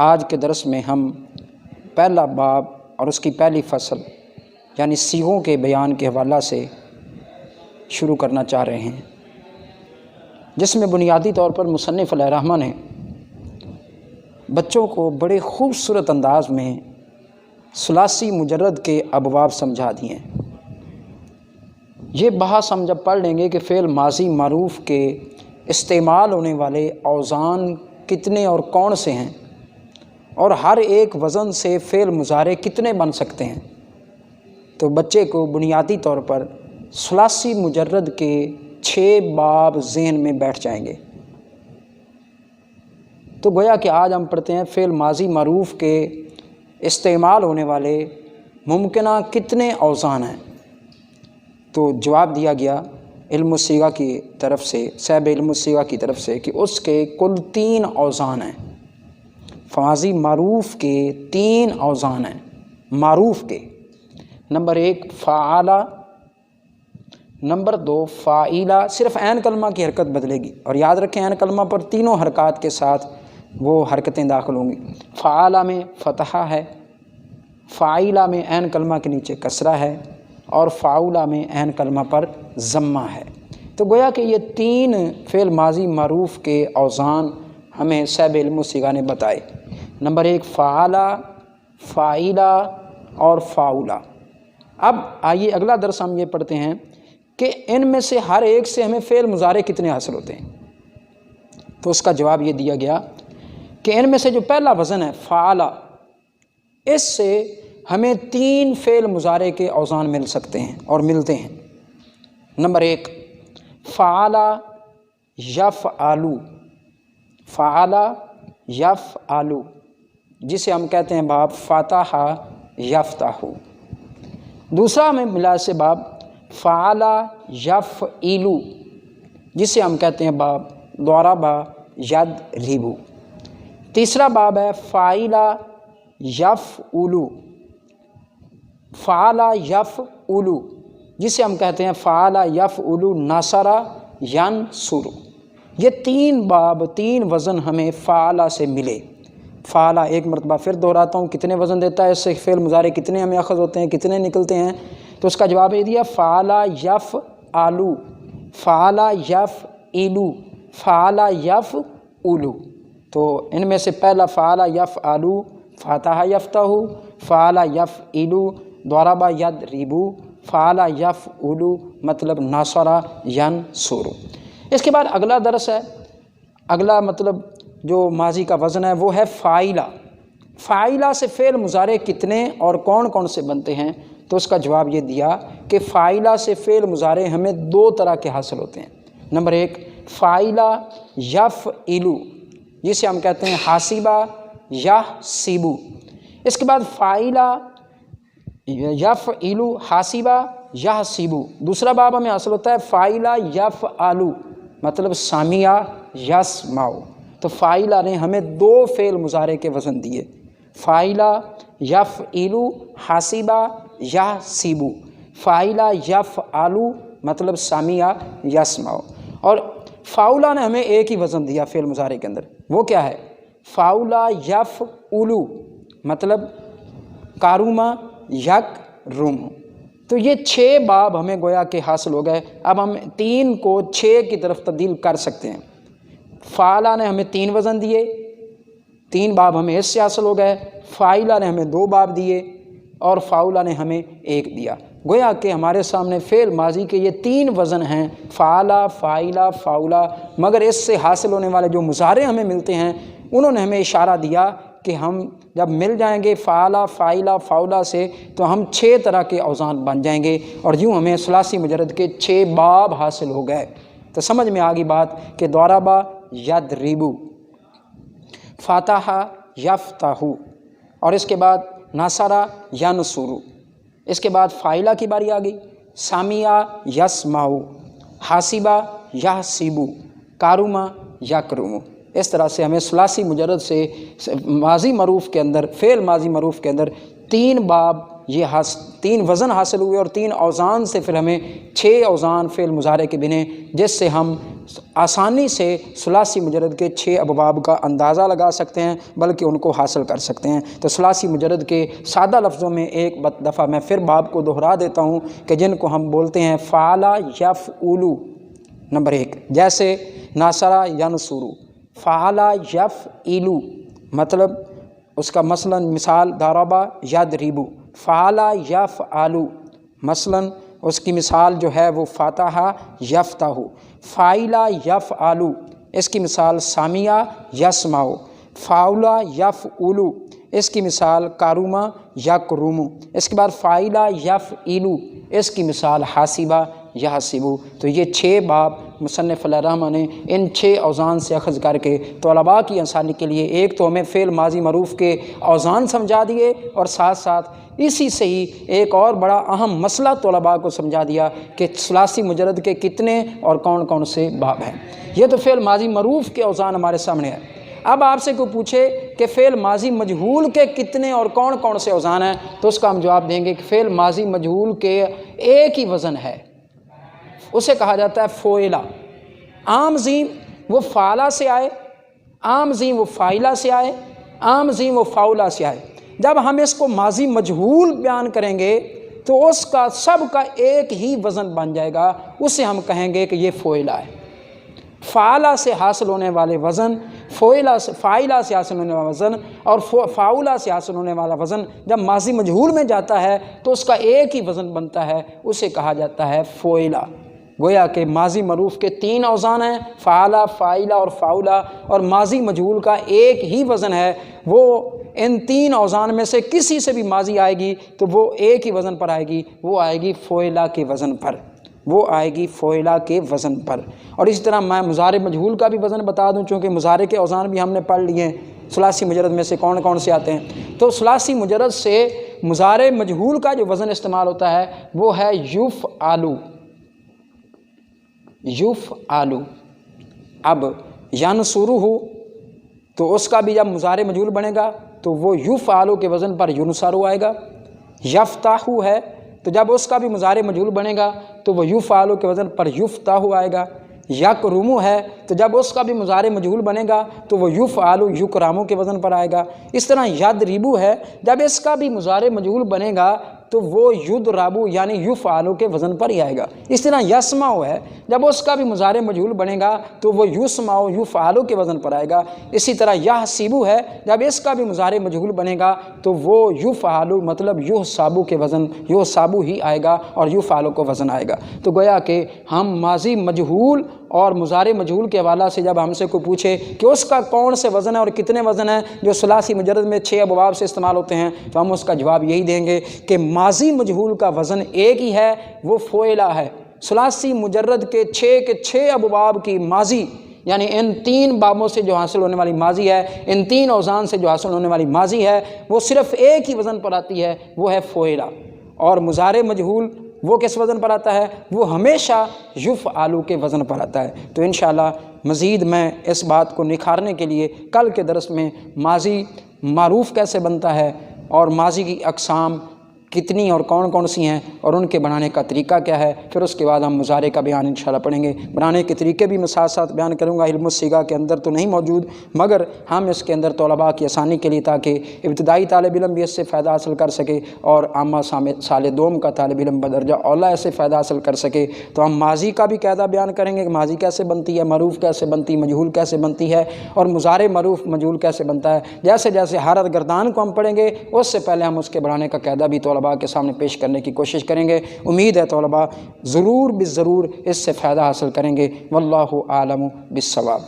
آج کے درس میں ہم پہلا باب اور اس کی پہلی فصل یعنی صیغوں کے بیان کے حوالہ سے شروع کرنا چاہ رہے ہیں، جس میں بنیادی طور پر مصنف علیہ رحمہ نے بچوں کو بڑے خوبصورت انداز میں ثلاثی مجرد کے ابواب سمجھا دیے ہیں۔ یہ بحث ہم جب پڑھ لیں گے کہ فعل ماضی معروف کے استعمال ہونے والے اوزان کتنے اور کون سے ہیں اور ہر ایک وزن سے فعل مضارع کتنے بن سکتے ہیں، تو بچے کو بنیادی طور پر ثلاثی مجرد کے 6 باب ذہن میں بیٹھ جائیں گے۔ تو گویا کہ آج ہم پڑھتے ہیں فعل ماضی معروف کے استعمال ہونے والے ممکنہ کتنے اوزان ہیں۔ تو جواب دیا گیا علم الصیغہ کی طرف سے، صاحب علم الصیغہ کی طرف سے، کہ اس کے کل 3 اوزان ہیں۔ ماضی معروف کے 3 اوزان ہیں معروف کے۔ نمبر 1 فعالہ، نمبر 2 فاعلہ، صرف عین کلمہ کی حرکت بدلے گی، اور یاد رکھیں عین کلمہ پر تینوں حرکات کے ساتھ وہ حرکتیں داخل ہوں گی۔ فعالہ میں فتحہ ہے، فاعلہ میں عین کلمہ کے نیچے کسرہ ہے، اور فاعولہ میں عین کلمہ پر ضمہ ہے۔ تو گویا کہ یہ 3 فعل ماضی معروف کے اوزان ہمیں صاحب علم الصیغہ نے بتائے۔ نمبر 1 فعالہ، فاعلہ اور فاعولہ۔ اب آئیے اگلا درس ہم یہ پڑھتے ہیں کہ ان میں سے ہر ایک سے ہمیں فعل مضارع کتنے حاصل ہوتے ہیں۔ تو اس کا جواب یہ دیا گیا کہ ان میں سے جو پہلا وزن ہے فعالہ، اس سے ہمیں 3 فعل مضارع کے اوزان مل سکتے ہیں اور ملتے ہیں۔ نمبر 1 فعالہ یفعلو، فعالہ یفعلو، جسے ہم کہتے ہیں باب فتح یفتح۔ دوسرا ہمیں ملا سے باب فعالہ یفعلو، جسے ہم کہتے ہیں باب ضرب یضرب۔ تیسرا باب ہے فاعلہ یفعلو، فعلہ یفعلو، جسے ہم کہتے ہیں فعلہ یفعلو نصر ینصر۔ یہ 3 باب 3 وزن ہمیں فعلہ سے ملے۔ فعلہ ایک مرتبہ پھر دہراتا ہوں، کتنے وزن دیتا ہے، اس سے فعل مضارع کتنے ہمیں اخذ ہوتے ہیں، کتنے نکلتے ہیں؟ تو اس کا جواب یہ دیا فعلہ یفعلو، فعلہ یفعلو، فعلہ یفعلو۔ تو ان میں سے پہلا فعلہ یفعلو فتح یفتح، فعلہ یفعلو ضرب یضرب، فعلہ یفعلو مطلب نصر ینصر۔ اس کے بعد اگلا درس ہے، اگلا مطلب جو ماضی کا وزن ہے وہ ہے فاعلہ۔ فاعلہ سے فعل مضارع کتنے اور کون کون سے بنتے ہیں؟ تو اس کا جواب یہ دیا کہ فاعلہ سے فعل مضارع ہمیں 2 طرح کے حاصل ہوتے ہیں۔ نمبر 1 فاعلہ یفعلو، جسے ہم کہتے ہیں حاسبہ یحسبو۔ اس کے بعد فاعلہ یفعلو حاسبہ یحسبو۔ دوسرا باب ہمیں حاصل ہوتا ہے فاعلہ یفعلو مطلب سامع یسمع۔ تو فاعلہ نے ہمیں 2 فعل مضارع کے وزن دیے، فاعلہ یفعلو حاسبہ یحسبو، فاعلہ یفعلو مطلب سامع یسمع۔ اور فاعلہ نے ہمیں ایک ہی وزن دیا فعل مضارع کے اندر، وہ کیا ہے؟ فاعلہ یفعلو مطلب کارما یکرم۔ تو یہ 6 باب ہمیں گویا کہ حاصل ہو گئے۔ اب ہم 3 کو 6 کی طرف تبدیل کر سکتے ہیں۔ فاعلہ نے ہمیں 3 وزن دیے، 3 باب ہمیں اس سے حاصل ہو گئے، فاعلہ نے ہمیں 2 باب دیے، اور فاعلہ نے ہمیں 1 دیا۔ گویا کہ ہمارے سامنے فعل ماضی کے یہ 3 وزن ہیں، فعلہ، فاعلہ، فاعلہ، مگر اس سے حاصل ہونے والے جو مضارع ہمیں ملتے ہیں انہوں نے ہمیں اشارہ دیا کہ ہم جب مل جائیں گے فعلہ، فاعلہ، فاعلہ سے تو ہم 6 طرح کے اوزان بن جائیں گے، اور یوں ہمیں ثلاثی مجرد کے 6 باب حاصل ہو گئے۔ تو سمجھ میں آ گئی بات کہ ضرب یضرب، فتح یفتح، اور اس کے بعد نصر ینصر۔ اس کے بعد فاعلہ کی باری آ گئی، سامع یسمع، حاسبہ یحسب، کارما یکرم۔ اس طرح سے ہمیں ثلاثی مجرد سے ماضی معروف کے اندر، فعل ماضی معروف کے اندر 3 باب یہ 3 وزن حاصل ہوئے، اور 3 اوزان سے پھر ہمیں 6 اوزان فعل مضارع کے بنے، جس سے ہم آسانی سے ثلاثی مجرد کے 6 ابواب کا اندازہ لگا سکتے ہیں، بلکہ ان کو حاصل کر سکتے ہیں۔ تو ثلاثی مجرد کے سادہ لفظوں میں ایک دفعہ میں پھر باب کو دہرا دیتا ہوں کہ جن کو ہم بولتے ہیں فعل یفعل، نمبر 1 جیسے ناصر ینصر، فعل یفعل مطلب اس کا مثال ضرب یضرب، فعل یفعل مثلا اس کی مثال جو ہے وہ فتح یفتح، فاعل یفعل اس کی مثال سامع یسمع، فاعل یفعل اس کی مثال کرم یکرم، اس کے بعد فاعل یفعل اس کی مثال حاسبہ یحسب۔ تو یہ 6 باب مصنف علیہ الرحمہ نے ان 6 اوزان سے اخذ کر کے طلباء کی آسانی کے لیے ایک تو ہمیں فعل ماضی معروف کے اوزان سمجھا دیے، اور ساتھ ساتھ اسی سے ہی ایک اور بڑا اہم مسئلہ طلباء کو سمجھا دیا کہ ثلاثی مجرد کے کتنے اور کون کون سے باب ہیں۔ یہ تو فعل ماضی معروف کے اوزان ہمارے سامنے ہے۔ اب آپ سے کوئی پوچھے کہ فعل ماضی مجہول کے کتنے اور کون کون سے اوزان ہیں، تو اس کا ہم جواب دیں گے کہ فعل ماضی مجہول کے ایک ہی وزن ہے، اسے کہا جاتا ہے فعلا۔ عام زین وہ فعلا سے آئے، عام زین وہ فاعلہ سے آئے، عام زین وہ فاعلہ سے آئے۔ جب ہم اس کو ماضی مجہول بیان کریں گے تو اس کا سب کا ایک ہی وزن بن جائے گا، اسے ہم کہیں گے کہ یہ فعلا ہے۔ فعلہ سے حاصل ہونے والے وزن، فعلہ سے حاصل ہونے والا وزن اور فاعلہ سے حاصل ہونے والا وزن جب ماضی مجہول میں جاتا ہے تو اس کا ایک ہی وزن بنتا ہے، اسے کہا جاتا ہے فعلا۔ گویا کہ ماضی معروف کے 3 اوزان ہیں، فعلہ، فاعلہ اور فاعلہ، اور ماضی مجہول کا ایک ہی وزن ہے۔ وہ ان 3 اوزان میں سے کسی سے بھی ماضی آئے گی تو وہ ایک ہی وزن پر آئے گی، وہ آئے گی فعلا کے وزن پر، وہ آئے گی فعلا کے وزن پر۔ اور اسی طرح میں مضارع مجہول کا بھی وزن بتا دوں، چونکہ مضارع کے اوزان بھی ہم نے پڑھ لیے ہیں، ثلاثی مجرد میں سے کون کون سے آتے ہیں۔ تو ثلاثی مجرد سے مضارع مجہول کا جو وزن استعمال ہوتا ہے وہ ہے یفعل، یفعل۔ اب ینصرہ تو اس کا بھی جب مضارع مجہول بنے گا تو وہ یفعل کے وزن پر ینصر آئے گا۔ یفتح ہے تو جب اس کا بھی مضارع مجہول بنے گا تو وہ یفعل کے وزن پر یفتح آئے گا۔ یکرم ہے تو جب اس کا بھی مضارع مجہول بنے گا تو وہ یفعل یکرم کے وزن پر آئے گا۔ اس طرح یضرب ہے، جب اس کا بھی مضارع مجہول بنے گا تو وہ یضرب یعنی یفعل کے وزن پر ہی آئے گا۔ اس طرح یسمع ہے، جب اس کا بھی مضارع مجہول بنے گا تو وہ یسمع یفعل کے وزن پر آئے گا۔ اسی طرح یحسب ہے، جب اس کا بھی مضارع مجہول بنے گا تو وہ یفعل مطلب یحسب کے وزن یحسب ہی آئے گا اور یفعل کو وزن آئے گا۔ تو گویا کہ ہم ماضی مجہول اور مضارع مجہول کے حوالہ سے جب ہم سے کوئی پوچھے کہ اس کا کون سے وزن ہے اور کتنے وزن ہیں جو ثلاثی مجرد میں 6 ابواب سے استعمال ہوتے ہیں، تو ہم اس کا جواب یہی دیں گے کہ ماضی مجہول کا وزن ایک ہی ہے، وہ فعلا ہے۔ ثلاثی مجرد کے 6 ابواب کی ماضی یعنی ان 3 بابوں سے جو حاصل ہونے والی ماضی ہے، ان 3 اوزان سے جو حاصل ہونے والی ماضی ہے، وہ صرف ایک ہی وزن پر آتی ہے، وہ ہے فعلا۔ اور مضارع مجہول وہ کس وزن پر آتا ہے؟ وہ ہمیشہ یفعل کے وزن پر آتا ہے۔ تو انشاءاللہ مزید میں اس بات کو نکھارنے کے لیے کل کے درس میں ماضی معروف کیسے بنتا ہے اور ماضی کی اقسام کتنی اور کون کون سی ہیں اور ان کے بنانے کا طریقہ کیا ہے، پھر اس کے بعد ہم مضارع کا بیان انشاءاللہ پڑھیں گے۔ بنانے کے طریقے بھی میں ساتھ ساتھ بیان کروں گا، علم الصیغہ کے اندر تو نہیں موجود، مگر ہم اس کے اندر طلباء کی آسانی کے لیے تاکہ ابتدائی طالب علم بھی اس سے فائدہ حاصل کر سکے اور عامہ سال دوم کا طالب علم بدرجہ اولیٰ اس سے فائدہ حاصل کر سکے، تو ہم ماضی کا بھی قاعدہ بیان کریں گے کہ ماضی کیسے بنتی ہے، معروف کیسے بنتی، مجہول کیسے بنتی ہے، اور مضارع معروف مجہول کیسے بنتا ہے۔ جیسے جیسے حرف گردان کو ہم پڑھیں گے اس سے پہلے ہم اس کے بڑھانے کا قاعدہ بھی طلباء کے سامنے پیش کرنے کی کوشش کریں گے۔ امید ہے طلباء ضرور بالضرور اس سے فائدہ حاصل کریں گے۔ واللہ اعلم بالصواب۔